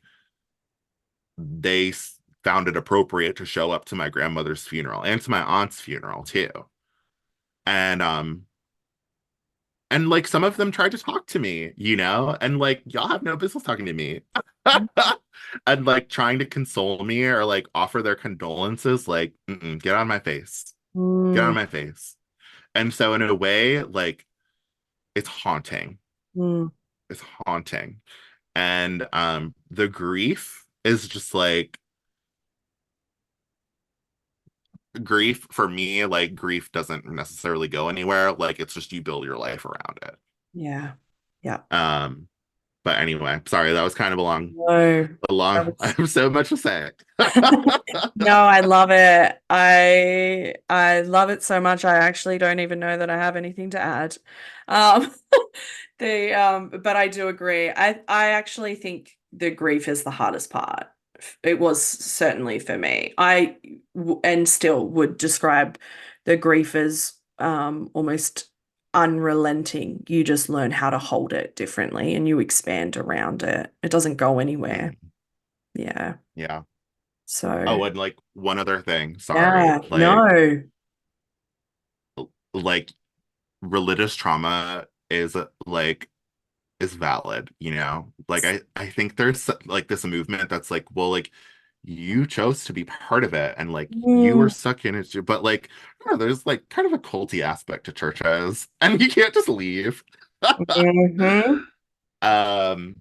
they found it appropriate to show up to my grandmother's funeral and to my aunt's funeral too. And and like some of them tried to talk to me, and like y'all have no business talking to me. And like trying to console me or like offer their condolences, like, mm-mm, get on my face. Get on Mm. my face. And so in a way, like it's haunting. Mm. It's haunting. And the grief is just like, grief for me, like grief doesn't necessarily go anywhere. Like it's just you build your life around it. Yeah. Yeah. Um, but anyway, sorry, that was kind of No. a long, That I was have so much to say. No, I love it. I love it so much. I actually don't even know that I have anything to add. Um but I do agree. I actually think the grief is the hardest part. It was certainly for me. And still would describe the grief as almost unrelenting. You just learn how to hold it differently and you expand around it. It doesn't go anywhere. Mhm. Yeah. Yeah. So Oh, and like one other thing, sorry, yeah, no. like religious trauma is like is valid, like I think there's like this movement that's like, well, like you chose to be part of it and like you were Mm, stuck in it, but like there's like kind of a culty aspect to churches and you can't just leave. hmm. um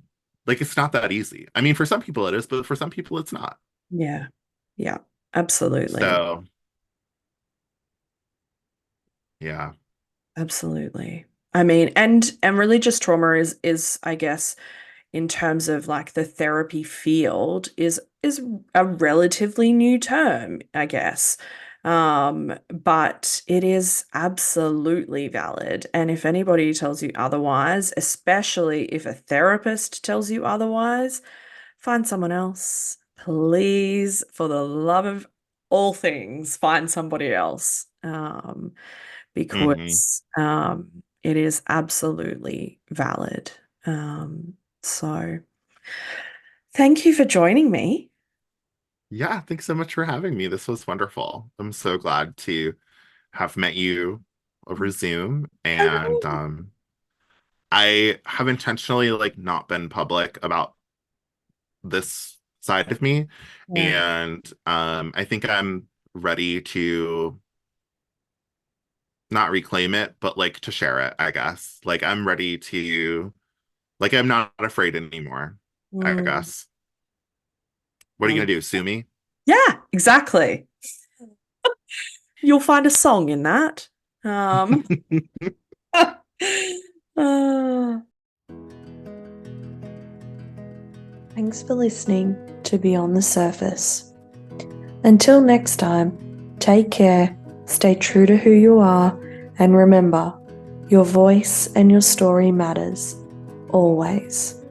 like it's not that easy. I mean, for some people it is, but for some people it's not. Yeah. Yeah. Absolutely. So yeah. Absolutely. I mean, and religious trauma is I guess in terms of like the therapy field is a relatively new term, I guess. But it is absolutely valid. And if anybody tells you otherwise, especially if a therapist tells you otherwise, find someone else. Please, for the love of all things, find somebody else. Hmm. Because it is absolutely valid. So thank you for joining me. Yeah, thanks so much for having me. This was wonderful. I'm so glad to have met you over Zoom, and I have intentionally like not been public about this side of me, Yeah. and I think I'm ready to not reclaim it, but like to share it, I guess. Like I'm ready to like I'm not afraid anymore, I Mm, guess. What are you um, gonna do? Sue me? yeah, exactly. You'll find a song in that. Um, uh, Thanks for listening to Beyond the Surface. Until next time, take care, stay true to who you are, and remember, your voice and your story matters, always.